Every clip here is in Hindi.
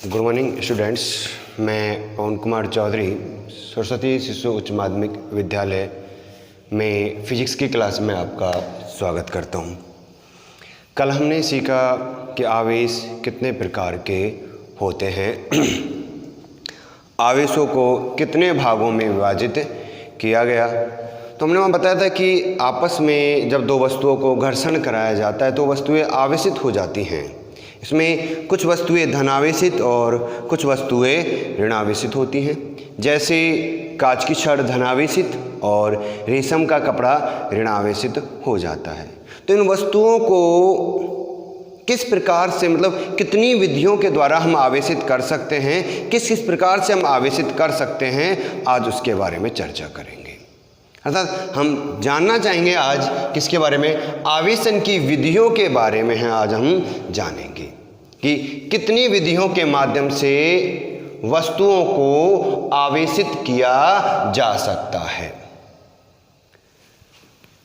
Good morning students. मैं पवन कुमार चौधरी सरस्वती शिशु उच्च माध्यमिक विद्यालय में फिजिक्स की क्लास में आपका स्वागत करता हूं। कल हमने सीखा कि आवेश कितने प्रकार के होते हैं, आवेशों को कितने भागों में विभाजित किया गया। तो हमने वहाँ बताया था कि आपस में जब दो वस्तुओं को घर्षण कराया जाता है तो वस्तुएं आवेशित हो जाती हैं। इसमें कुछ वस्तुएं धनावेशित और कुछ वस्तुएं ऋणावेशित होती हैं। जैसे कांच की छड़ धनावेशित और रेशम का कपड़ा ऋणावेशित हो जाता है। तो इन वस्तुओं को किस प्रकार से कितनी विधियों के द्वारा हम आवेशित कर सकते हैं, किस किस प्रकार से हम आवेशित कर सकते हैं, आज उसके बारे में चर्चा करेंगे। अर्थात हम जानना चाहेंगे आज किसके बारे में, आवेशन की विधियों के बारे में है। आज हम जानेंगे कि कितनी विधियों के माध्यम से वस्तुओं को आवेशित किया जा सकता है।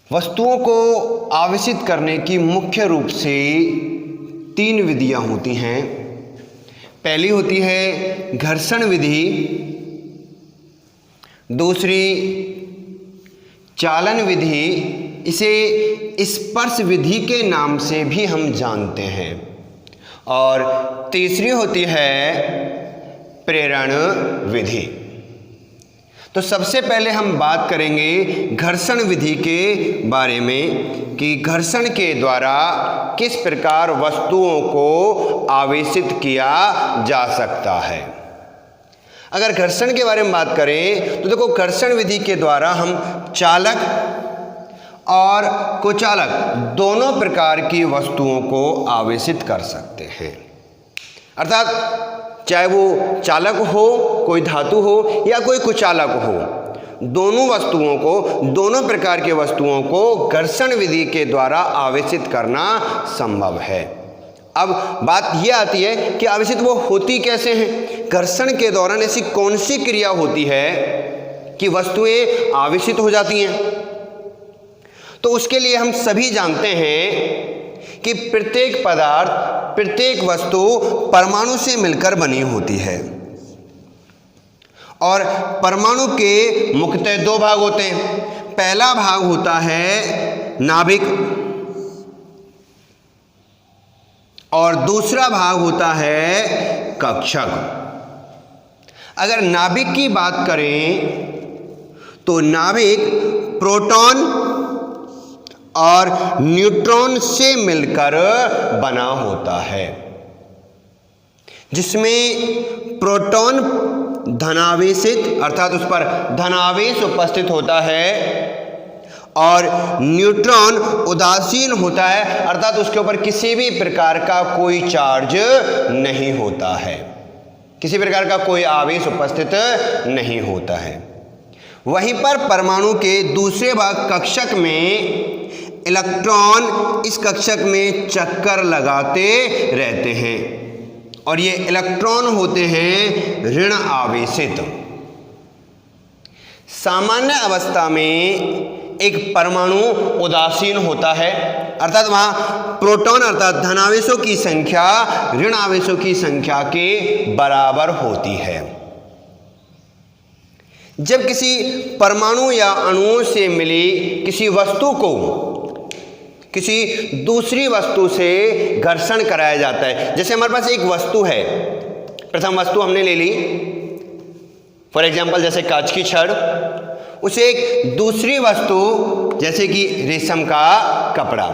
वस्तुओं को आवेशित करने की मुख्य रूप से 3 विधियां होती हैं। पहली होती है घर्षण विधि, दूसरी चालन विधि, इसे स्पर्श विधि के नाम से भी हम जानते हैं, और तीसरी होती है प्रेरण विधि। तो सबसे पहले हम बात करेंगे घर्षण विधि के बारे में कि घर्षण के द्वारा किस प्रकार वस्तुओं को आवेशित किया जा सकता है। अगर घर्षण के बारे में बात करें तो देखो, घर्षण विधि के द्वारा हम चालक और कुचालक दोनों प्रकार की वस्तुओं को आवेशित कर सकते हैं। अर्थात चाहे वो चालक हो, कोई धातु हो या कोई कुचालक हो, दोनों वस्तुओं को, दोनों प्रकार की वस्तुओं को घर्षण विधि के द्वारा आवेशित करना संभव है। अब बात यह आती है कि आवेशित वो होती कैसे हैं। घर्षण के दौरान ऐसी कौन सी क्रिया होती है कि वस्तुएं आवेशित हो जाती हैं। तो उसके लिए हम सभी जानते हैं कि प्रत्येक पदार्थ, प्रत्येक वस्तु परमाणु से मिलकर बनी होती है, और परमाणु के मुख्यतः 2 भाग होते हैं। पहला भाग होता है नाभिक और दूसरा भाग होता है कक्षक। अगर नाभिक की बात करें तो नाभिक प्रोटॉन और न्यूट्रॉन से मिलकर बना होता है, जिसमें प्रोटॉन धनावेशित अर्थात उस पर धनावेश उपस्थित होता है, और न्यूट्रॉन उदासीन होता है अर्थात उसके ऊपर किसी भी प्रकार का कोई चार्ज नहीं होता है, किसी प्रकार का कोई आवेश उपस्थित नहीं होता है। वहीं पर परमाणु के दूसरे भाग कक्षक में इलेक्ट्रॉन इस कक्षक में चक्कर लगाते रहते हैं, और ये इलेक्ट्रॉन होते हैं ऋण आवेशित। सामान्य अवस्था में एक परमाणु उदासीन होता है, अर्थात वहां प्रोटॉन अर्थात धनावेशों की संख्या ऋण आवेशों की संख्या के बराबर होती है। जब किसी परमाणु या अणुओं से मिली किसी वस्तु को किसी दूसरी वस्तु से घर्षण कराया जाता है, जैसे हमारे पास एक वस्तु है, प्रथम वस्तु हमने ले ली, फॉर एग्जाम्पल जैसे कांच की छड़, उसे एक दूसरी वस्तु जैसे कि रेशम का कपड़ा,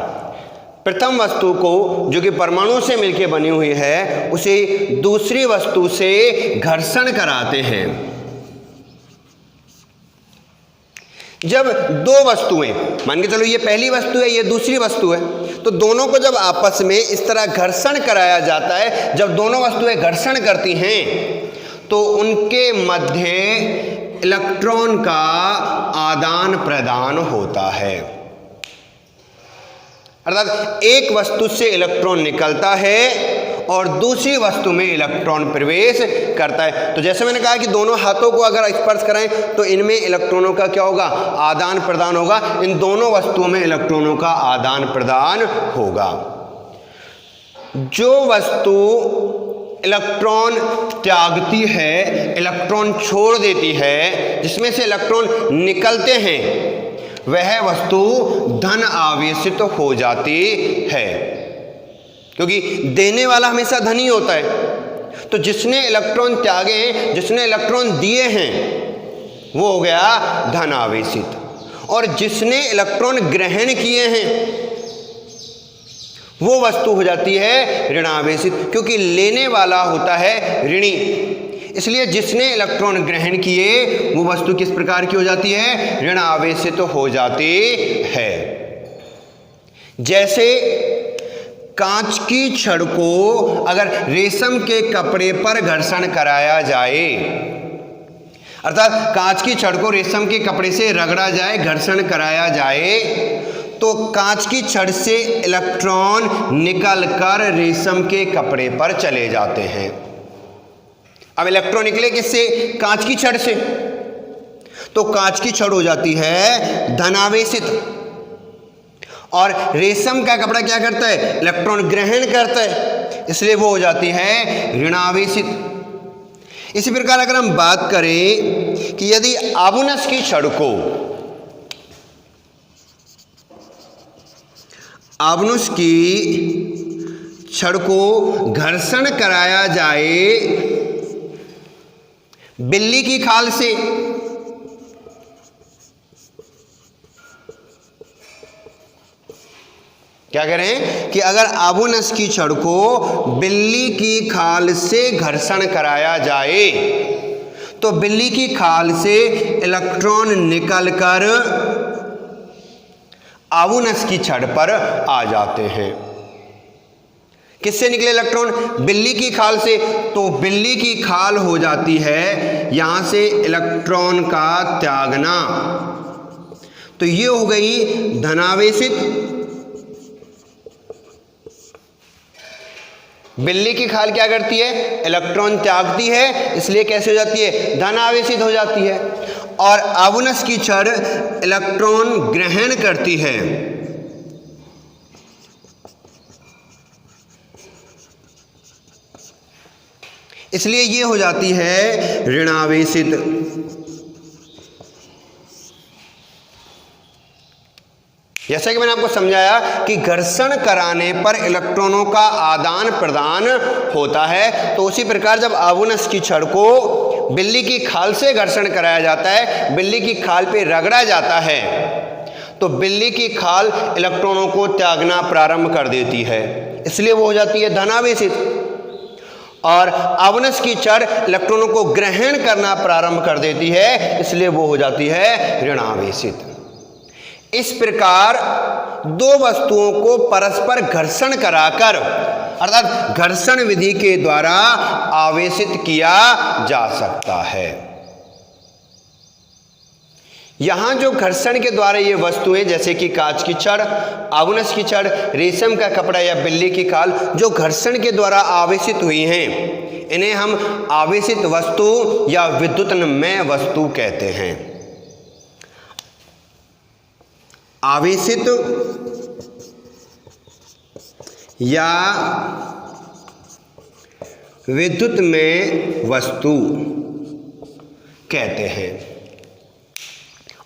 प्रथम वस्तु को जो कि परमाणु से मिलकर बनी हुई है, उसे दूसरी वस्तु से घर्षण कराते हैं। जब 2 वस्तुएं, मान के चलो ये पहली वस्तु है, ये दूसरी वस्तु है, तो दोनों को जब आपस में इस तरह घर्षण कराया जाता है, जब दोनों वस्तुएं घर्षण करती हैं तो उनके मध्य इलेक्ट्रॉन का आदान प्रदान होता है। अर्थात एक वस्तु से इलेक्ट्रॉन निकलता है और दूसरी वस्तु में इलेक्ट्रॉन प्रवेश करता है। तो जैसे मैंने कहा कि दोनों हाथों को अगर स्पर्श करें तो इनमें इलेक्ट्रॉनों का क्या होगा, आदान प्रदान होगा। इन दोनों वस्तुओं में इलेक्ट्रॉनों का आदान प्रदान होगा। जो वस्तु इलेक्ट्रॉन त्यागती है, इलेक्ट्रॉन छोड़ देती है, जिसमें से इलेक्ट्रॉन निकलते हैं, वह वस्तु धन आवेशित हो जाती है, क्योंकि देने वाला हमेशा धन ही होता है। तो जिसने इलेक्ट्रॉन त्यागे हैं, जिसने इलेक्ट्रॉन दिए हैं, वो हो गया धन आवेशित, और जिसने इलेक्ट्रॉन ग्रहण किए हैं वो वस्तु हो जाती है ऋणावेशित, क्योंकि लेने वाला होता है ऋणी। इसलिए जिसने इलेक्ट्रॉन ग्रहण किए वो वस्तु किस प्रकार की हो जाती है? ऋणावेशित हो जाती है। जैसे कांच की छड़ को अगर रेशम के कपड़े पर घर्षण कराया जाए, अर्थात कांच की छड़ को रेशम के कपड़े से रगड़ा जाए, घर्षण कराया जाए, तो कांच की छड़ से इलेक्ट्रॉन निकलकर रेशम के कपड़े पर चले जाते हैं। अब इलेक्ट्रॉन निकले किससे? कांच की छड़ से, तो कांच की छड़ हो जाती है धनावेशित, और रेशम का कपड़ा क्या करता है? इलेक्ट्रॉन ग्रहण करता है, इसलिए वो हो जाती है ऋणावेशित। इसी प्रकार अगर हम बात करें कि यदि आबुनस की छड़ को, आबनुस की छड़ को घर्षण कराया जाए बिल्ली की खाल से, क्या कह रहे हैं कि अगर आबुनस की छड़ को बिल्ली की खाल से घर्षण कराया जाए तो बिल्ली की खाल से इलेक्ट्रॉन निकलकर आबुनस की छड़ पर आ जाते हैं। किससे निकले इलेक्ट्रॉन? बिल्ली की खाल से, तो बिल्ली की खाल हो जाती है यहां से इलेक्ट्रॉन का त्यागना, तो ये हो गई धनावेशित। बिल्ली की खाल क्या करती है? इलेक्ट्रॉन त्यागती है, इसलिए कैसे हो जाती है? धनावेशित हो जाती है। और आबुनस की छड़ इलेक्ट्रॉन ग्रहण करती है, इसलिए ये हो जाती है ऋणावेशित। जैसा कि मैंने आपको समझाया कि घर्षण कराने पर इलेक्ट्रॉनों का आदान प्रदान होता है, तो उसी प्रकार जब आबुनस की छड़ को बिल्ली की खाल से घर्षण कराया जाता है, बिल्ली की खाल पे रगड़ा जाता है, तो बिल्ली की खाल इलेक्ट्रॉनों को त्यागना प्रारंभ कर देती है, इसलिए वो हो जाती है धनावेशित। और आबुनस की छड़ इलेक्ट्रॉनों को ग्रहण करना प्रारंभ कर देती है, इसलिए वो हो जाती है ऋणावेशित। इस प्रकार दो वस्तुओं को परस्पर घर्षण कराकर, अर्थात घर्षण विधि के द्वारा आवेशित किया जा सकता है। यहां जो घर्षण के द्वारा ये वस्तुएं, जैसे कि कांच की छड़, आबुनस की छड़, रेशम का कपड़ा या बिल्ली की खाल, जो घर्षण के द्वारा आवेशित हुई हैं, इन्हें हम आवेशित वस्तु या विद्युतमय वस्तु कहते हैं। आवेशित या विद्युतमय वस्तु कहते हैं।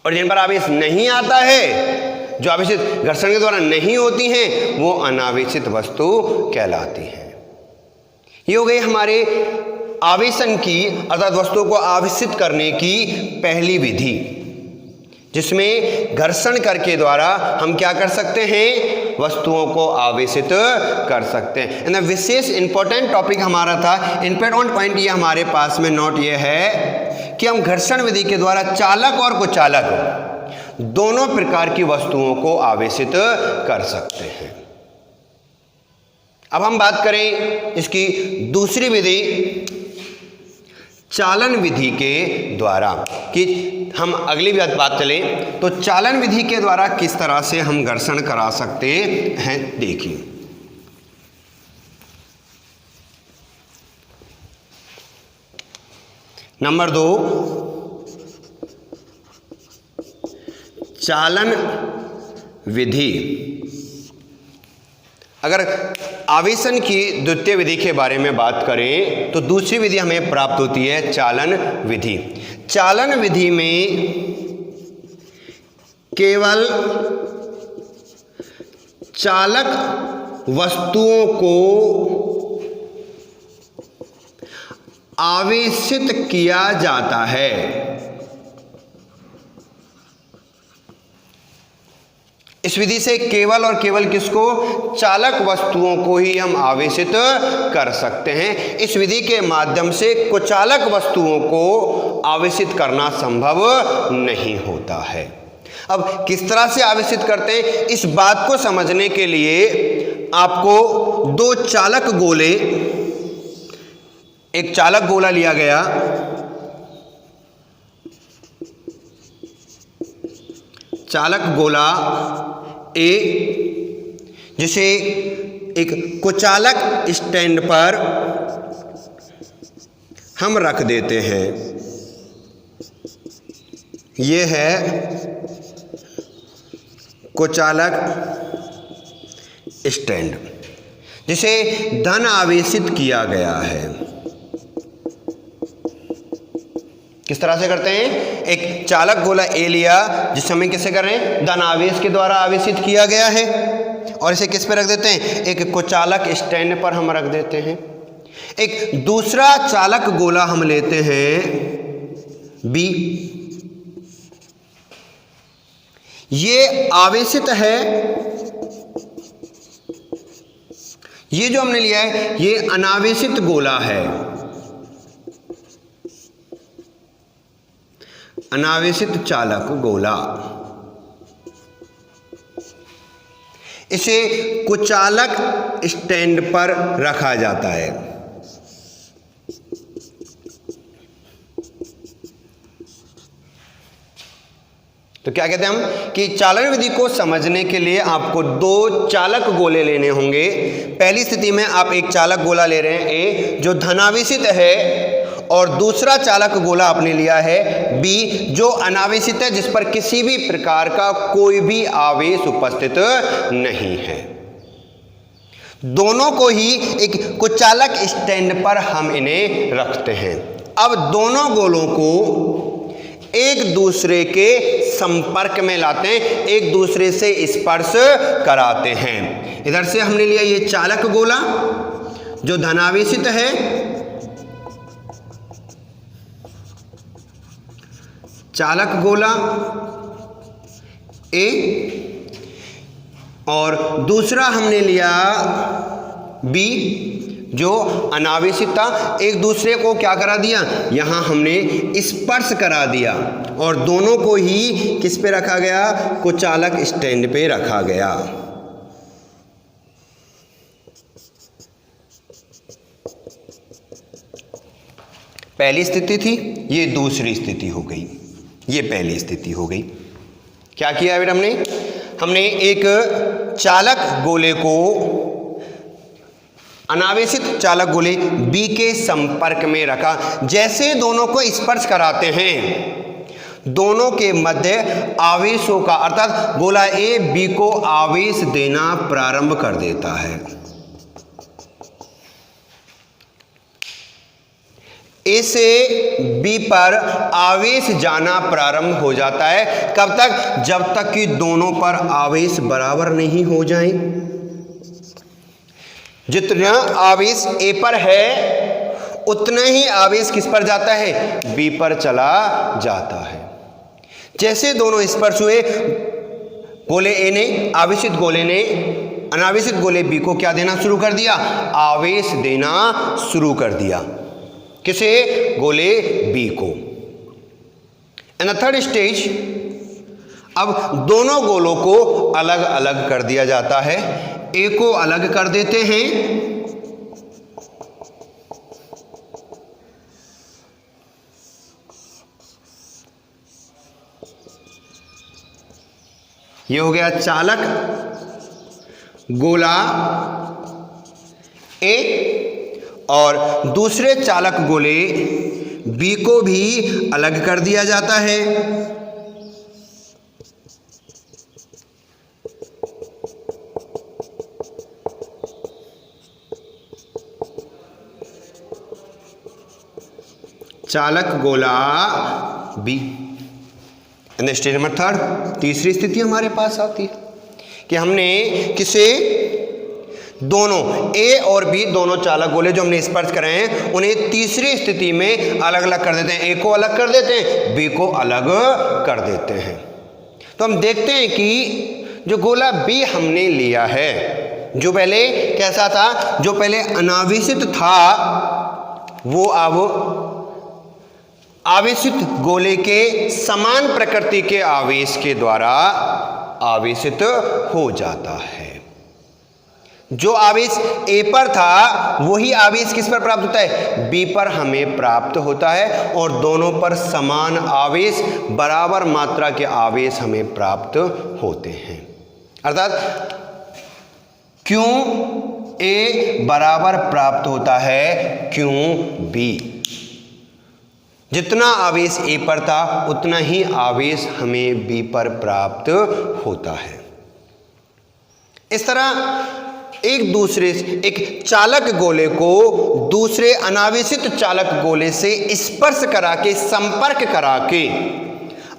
और जिन पर आवेश नहीं आता है, जो आवेशित घर्षण के द्वारा नहीं होती हैं, वो अनावेशित वस्तु कहलाती हैं। ये हो गई हमारे आवेशन की, अर्थात वस्तुओं को आवेशित करने की पहली विधि, जिसमें घर्षण करके द्वारा हम क्या कर सकते हैं? वस्तुओं को आवेशित कर सकते हैं। विशेष इंपॉर्टेंट टॉपिक हमारा था, इंपॉर्टेंट पॉइंट ये हमारे पास में नोट ये है कि हम घर्षण विधि के द्वारा चालक और कुचालक दोनों प्रकार की वस्तुओं को आवेशित कर सकते हैं। अब हम बात करें इसकी दूसरी विधि, चालन विधि के द्वारा, कि हम अगली बात चलें तो चालन विधि के द्वारा किस तरह से हम घर्षण करा सकते हैं। देखिए, नंबर 2, चालन विधि अगर आवेशन की द्वितीय विधि के बारे में बात करें तो दूसरी विधि हमें प्राप्त होती है चालन विधि। चालन विधि में केवल चालक वस्तुओं को आवेशित किया जाता है। इस विधि से केवल और केवल किसको, चालक वस्तुओं को ही हम आवेशित कर सकते हैं। इस विधि के माध्यम से कुचालक वस्तुओं को आवेशित करना संभव नहीं होता है। अब किस तरह से आवेशित करते हैं, इस बात को समझने के लिए आपको दो चालक गोले, एक चालक गोला लिया गया, चालक गोला ए, जिसे एक कुचालक स्टैंड पर हम रख देते हैं। यह है कुचालक स्टैंड जिसे धन आवेशित किया गया है। किस तरह से करते हैं, एक चालक गोला ए लिया जिसे हमें किसे कर रहे हैं, धन आवेश के द्वारा आवेशित किया गया है, और इसे किस पे रख देते हैं, एक कुचालक स्टैंड पर हम रख देते हैं। एक दूसरा चालक गोला हम लेते हैं बी, ये आवेशित है, ये जो हमने लिया है ये अनावेशित गोला है, अनावेशित चालक गोला। इसे कुचालक स्टैंड पर रखा जाता है। तो क्या कहते हैं हम कि चालन विधि को समझने के लिए आपको दो चालक गोले लेने होंगे। पहली स्थिति में आप एक चालक गोला ले रहे हैं ए, जो धनावेशित है, और दूसरा चालक गोला आपने लिया है बी, जो अनावेशित है, जिस पर किसी भी प्रकार का कोई भी आवेश उपस्थित नहीं है। दोनों को ही एक कुचालक स्टैंड पर हम इन्हें रखते हैं। अब दोनों गोलों को एक दूसरे के संपर्क में लाते हैं, एक दूसरे से स्पर्श कराते हैं। इधर से हमने लिया ये चालक गोला जो धनावेशित है, चालक गोला ए, और दूसरा हमने लिया बी जो अनावेशित था। एक दूसरे को क्या करा दिया, यहां हमने स्पर्श करा दिया, और दोनों को ही किस पे रखा गया, कुचालक स्टैंड पे रखा गया। पहली स्थिति थी, ये दूसरी स्थिति हो गई, ये पहली स्थिति हो गई। क्या किया फिर हमने एक चालक गोले को अनावेशित चालक गोले बी के संपर्क में रखा। जैसे दोनों को स्पर्श कराते हैं, दोनों के मध्य आवेशों का, अर्थात गोला ए बी को आवेश देना प्रारंभ कर देता है। ए से बी पर आवेश जाना प्रारंभ हो जाता है। कब तक, जब तक कि दोनों पर आवेश बराबर नहीं हो जाए। जितना आवेश ए पर है उतना ही आवेश किस पर जाता है, बी पर चला जाता है। जैसे दोनों स्पर्श हुए, गोले ए ने, आवेशित गोले ने अनावेशित गोले बी को क्या देना शुरू कर दिया, आवेश देना शुरू कर दिया। किसे, गोले बी को। इन द थर्ड स्टेज अब दोनों गोलों को अलग अलग कर दिया जाता है। ए को अलग कर देते हैं, ये हो गया चालक गोला ए, और दूसरे चालक गोले बी को भी अलग कर दिया जाता है। चालक गोला बी। स्टेट नंबर थर्ड, तीसरी स्थिति हमारे पास आती है कि हमने किसे दोनों ए और बी दोनों चालक गोले जो हमने स्पर्श कराए हैं उन्हें तीसरी स्थिति में अलग अलग कर देते हैं। ए को अलग कर देते हैं, बी को अलग कर देते हैं। तो हम देखते हैं कि जो गोला बी हमने लिया है, जो पहले कैसा था, जो पहले अनावेशित था वो अब आवेशित गोले के समान प्रकृति के आवेश के द्वारा आवेशित हो जाता है। जो आवेश ए पर था वही आवेश किस पर प्राप्त होता है, बी पर हमें प्राप्त होता है, और दोनों पर समान आवेश, बराबर मात्रा के आवेश हमें प्राप्त होते हैं। अर्थात क्यों ए बराबर प्राप्त होता है क्यों बी। जितना आवेश ए पर था उतना ही आवेश हमें बी पर प्राप्त होता है। इस तरह एक चालक गोले को दूसरे अनावेशित चालक गोले से स्पर्श करा के, संपर्क करा के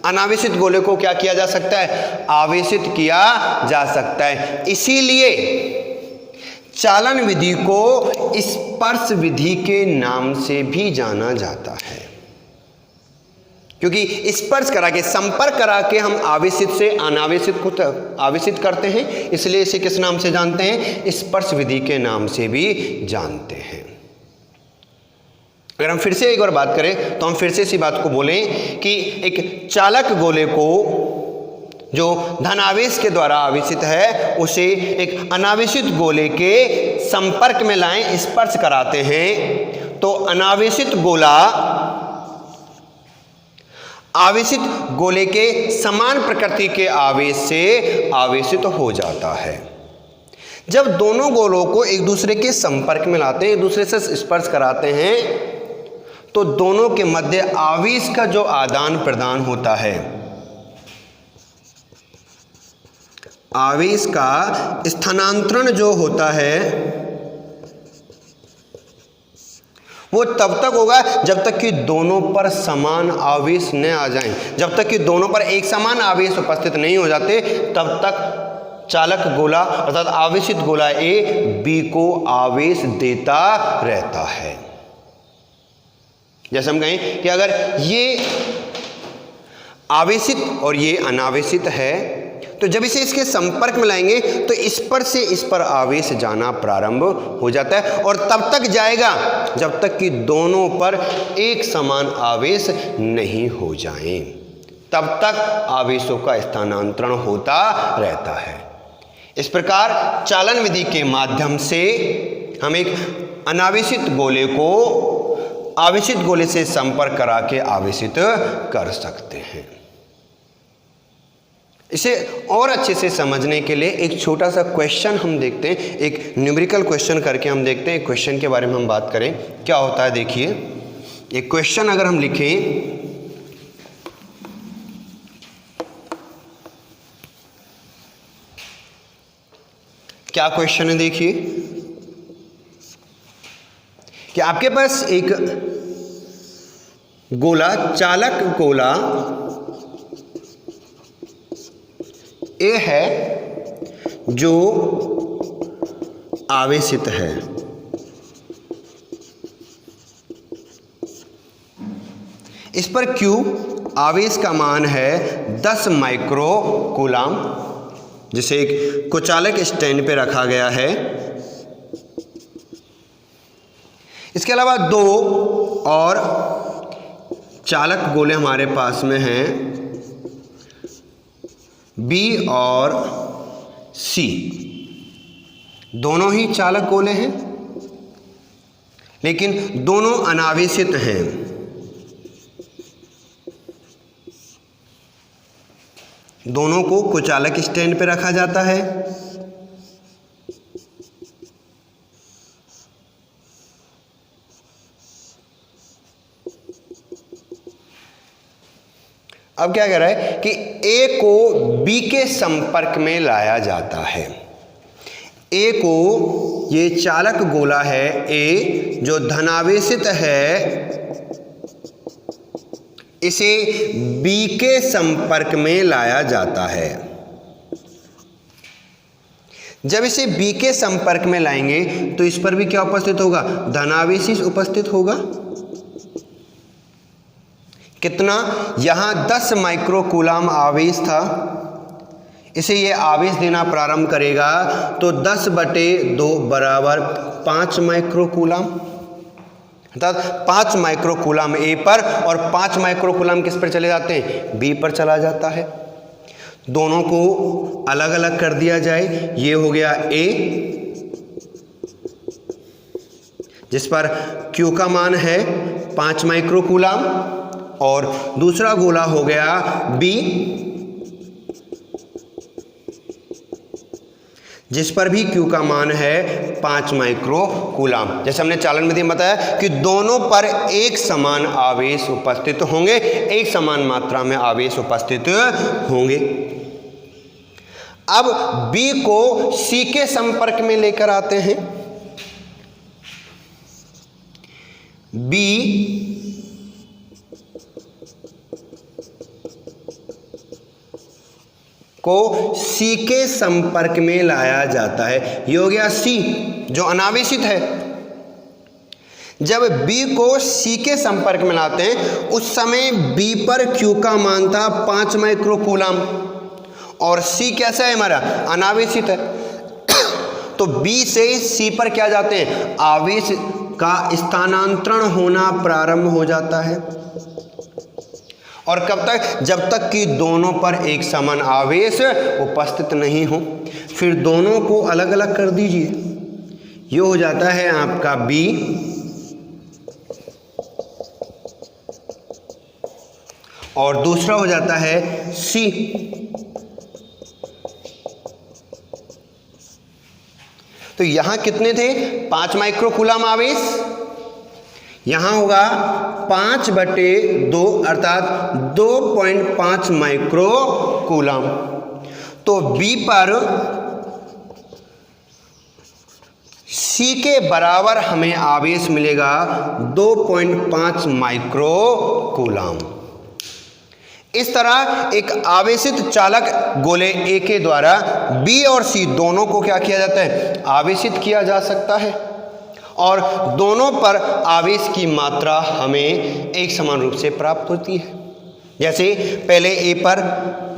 अनावेशित गोले को क्या किया जा सकता है, आवेशित किया जा सकता है। इसीलिए चालन विधि को स्पर्श विधि के नाम से भी जाना जाता है, क्योंकि स्पर्श करा के, संपर्क करा के हम आवेशित से अनावेशित को आवेशित करते हैं, इसलिए इसे किस नाम से जानते हैं, स्पर्श विधि के नाम से भी जानते हैं। अगर हम फिर से एक बार बात करें तो हम फिर से इसी बात को बोलें कि एक चालक गोले को जो धनावेश के द्वारा आवेशित है उसे एक अनावेशित गोले के संपर्क में लाएं, स्पर्श कराते हैं, तो अनावेशित गोला आवेशित गोले के समान प्रकृति के आवेश से आवेशित हो जाता है। जब दोनों गोलों को एक दूसरे के संपर्क में लाते हैं, एक दूसरे से स्पर्श कराते हैं, तो दोनों के मध्य आवेश का जो आदान प्रदान होता है, आवेश का स्थानांतरण जो होता है वो तब तक होगा जब तक कि दोनों पर समान आवेश न आ जाएं। जब तक कि दोनों पर एक समान आवेश उपस्थित नहीं हो जाते तब तक चालक गोला अर्थात आवेशित गोला ए बी को आवेश देता रहता है। जैसे हम कहें कि अगर ये आवेशित और ये अनावेशित है तो जब इसे इसके संपर्क में लाएंगे तो इस पर से इस पर आवेश जाना प्रारंभ हो जाता है, और तब तक जाएगा जब तक कि दोनों पर एक समान आवेश नहीं हो जाए, तब तक आवेशों का स्थानांतरण होता रहता है। इस प्रकार चालन विधि के माध्यम से हम एक अनावेशित गोले को आवेशित गोले से संपर्क करा के आवेशित कर सकते हैं। इसे और अच्छे से समझने के लिए एक छोटा सा क्वेश्चन हम देखते हैं, एक न्यूमेरिकल क्वेश्चन करके हम देखते हैं। क्वेश्चन के बारे में हम बात करें क्या होता है। देखिए, एक क्वेश्चन अगर हम लिखें, क्या क्वेश्चन है, देखिए कि आपके पास एक गोला, चालक गोला ए है जो आवेशित है। इस पर Q आवेश का मान है 10 माइक्रो कूलाम, जिसे एक कुचालक स्टैंड पे रखा गया है। इसके अलावा दो और चालक गोले हमारे पास में हैं, B और C। दोनों ही चालक गोले हैं लेकिन दोनों अनावेशित हैं। दोनों को कुचालक स्टैंड पे रखा जाता है। अब क्या कह रहा है कि A को B के संपर्क में लाया जाता है। A को, ये चालक गोला है A जो धनावेशित है, इसे B के संपर्क में लाया जाता है। जब इसे B के संपर्क में लाएंगे तो इस पर भी क्या उपस्थित होगा? धनावेश उपस्थित होगा। कितना? यहां 10 माइक्रोकूलाम आवेश था, इसे ये आवेश देना प्रारंभ करेगा तो 10/2 बराबर 5 माइक्रोकूलाम, अर्थात 5 माइक्रोकूलाम ए पर और 5 माइक्रोकूलाम किस पर चले जाते हैं? बी पर चला जाता है। दोनों को अलग अलग कर दिया जाए। ये हो गया ए, जिस पर Q का मान है 5 माइक्रोकूलाम, और दूसरा गोला हो गया B, जिस पर भी Q का मान है 5 माइक्रोकूलाम। जैसे हमने चालन विधि में बताया कि दोनों पर एक समान आवेश उपस्थित होंगे, एक समान मात्रा में आवेश उपस्थित होंगे। अब B को C के संपर्क में लेकर आते हैं। B को C के संपर्क में लाया जाता है। ये हो गया C जो अनावेशित है। जब B को C के संपर्क में लाते हैं उस समय B पर Q का मान था 5 माइक्रोकूलाम और C कैसा है? हमारा अनावेशित है। तो B से C पर क्या जाते हैं? आवेश का स्थानांतरण होना प्रारंभ हो जाता है। और कब तक? जब तक कि दोनों पर एक समान आवेश उपस्थित नहीं हो। फिर दोनों को अलग अलग कर दीजिए। ये हो जाता है आपका B, और दूसरा हो जाता है C। तो यहां कितने थे? 5 माइक्रोकूलाम आवेश। यहां होगा 5/2 अर्थात 2.5 माइक्रोकूलाम। तो B पर C के बराबर हमें आवेश मिलेगा 2.5 माइक्रोकूलाम। इस तरह एक आवेशित चालक गोले A के द्वारा B और C दोनों को क्या किया जाता है? आवेशित किया जा सकता है, और दोनों पर आवेश की मात्रा हमें एक समान रूप से प्राप्त होती है। जैसे पहले A पर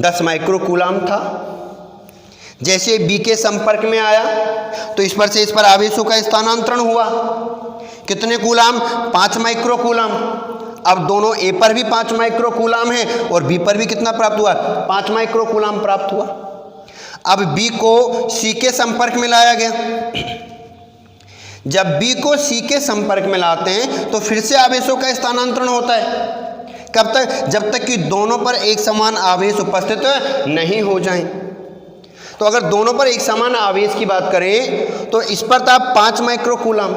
10 माइक्रोकूलाम था, जैसे B के संपर्क में आया तो इस पर से इस पर आवेशों का स्थानांतरण हुआ। कितने कूलाम? 5 माइक्रोकूलाम। अब दोनों A पर भी 5 माइक्रोकूलाम है और B पर भी कितना प्राप्त हुआ? 5 माइक्रोकूलाम प्राप्त हुआ। अब B को C के संपर्क में लाया गया। जब B को C के संपर्क में लाते हैं तो फिर से आवेशों का स्थानांतरण होता है। कब तक? जब तक कि दोनों पर एक समान आवेश उपस्थित नहीं हो जाएं। तो अगर दोनों पर एक समान आवेश की बात करें तो इस पर था 5 माइक्रोकूलाम।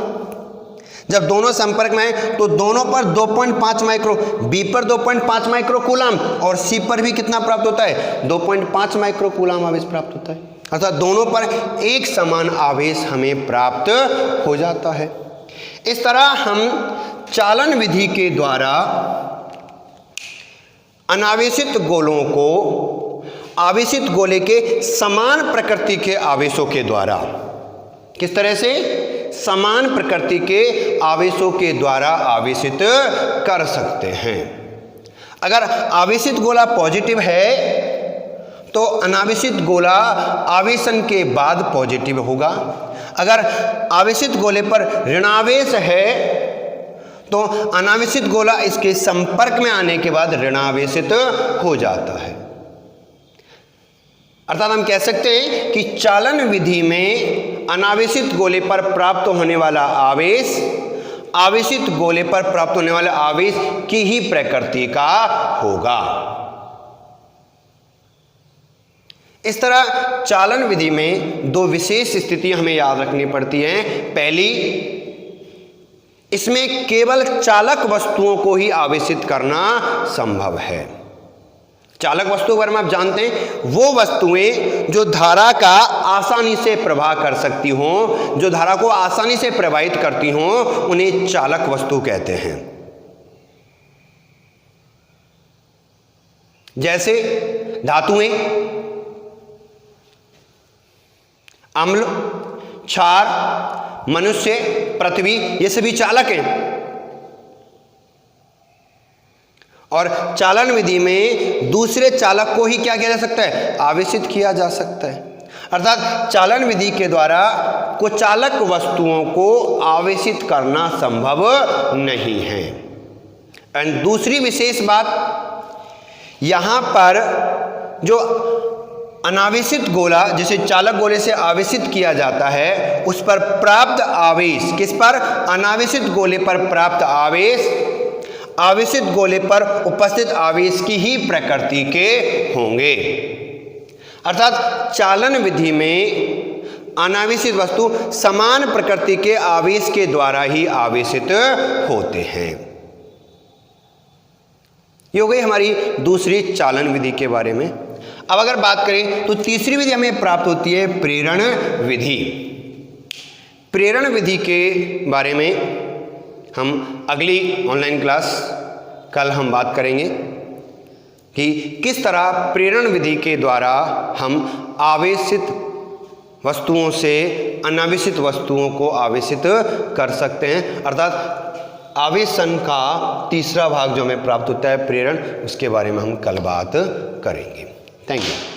जब दोनों संपर्क में आए तो दोनों पर 2.5 माइक्रो, B पर 2.5 माइक्रोकूलाम और C पर भी कितना प्राप्त होता है? 2.5 माइक्रोकूलाम आवेश प्राप्त होता है। अर्थात दोनों पर एक समान आवेश हमें प्राप्त हो जाता है। इस तरह हम चालन विधि के द्वारा अनावेशित गोलों को आवेशित गोले के समान प्रकृति के आवेशों के द्वारा, किस तरह से? समान प्रकृति के आवेशों के द्वारा आवेशित कर सकते हैं। अगर आवेशित गोला पॉजिटिव है तो अनावेशित गोला आवेशन के बाद पॉजिटिव होगा। अगर आवेशित गोले पर ऋणावेश है तो अनावेशित गोला इसके संपर्क में आने के बाद ऋणावेशित हो जाता है। अर्थात हम कह सकते हैं कि चालन विधि में अनावेशित गोले पर प्राप्त होने वाला आवेश आवेशित गोले पर प्राप्त होने वाले आवेश की ही प्रकृति का होगा। इस तरह चालन विधि में दो विशेष स्थितियां हमें याद रखनी पड़ती हैं। पहली, इसमें केवल चालक वस्तुओं को ही आवेशित करना संभव है। चालक वस्तु के बारे में आप जानते हैं, वो वस्तुएं जो धारा का आसानी से प्रवाह कर सकती हों, जो धारा को आसानी से प्रवाहित करती हों, उन्हें चालक वस्तु कहते हैं। जैसे धातुएं, अम्ल, क्षार, मनुष्य, पृथ्वी, ये सभी चालक हैं। और चालन विधि में दूसरे चालक को ही क्या किया जा सकता है? आवेशित किया जा सकता है। अर्थात चालन विधि के द्वारा कुचालक वस्तुओं को आवेशित करना संभव नहीं है। एंड दूसरी विशेष बात, यहां पर जो अनावेशित गोला जिसे चालक गोले से आवेशित किया जाता है, उस पर प्राप्त आवेश, किस पर? अनावेशित गोले पर प्राप्त आवेश आवेशित गोले पर उपस्थित आवेश की ही प्रकृति के होंगे। अर्थात चालन विधि में अनावेशित वस्तु समान प्रकृति के आवेश के द्वारा ही आवेशित होते हैं। ये हो गई हमारी दूसरी चालन विधि के बारे में। अब अगर बात करें तो तीसरी विधि हमें प्राप्त होती है प्रेरण विधि। प्रेरण विधि के बारे में हम अगली ऑनलाइन क्लास कल हम बात करेंगे कि किस तरह प्रेरण विधि के द्वारा हम आवेशित वस्तुओं से अनावेशित वस्तुओं को आवेशित कर सकते हैं। अर्थात आवेशन का तीसरा भाग जो हमें प्राप्त होता है प्रेरण, उसके बारे में हम कल बात करेंगे। Thank you.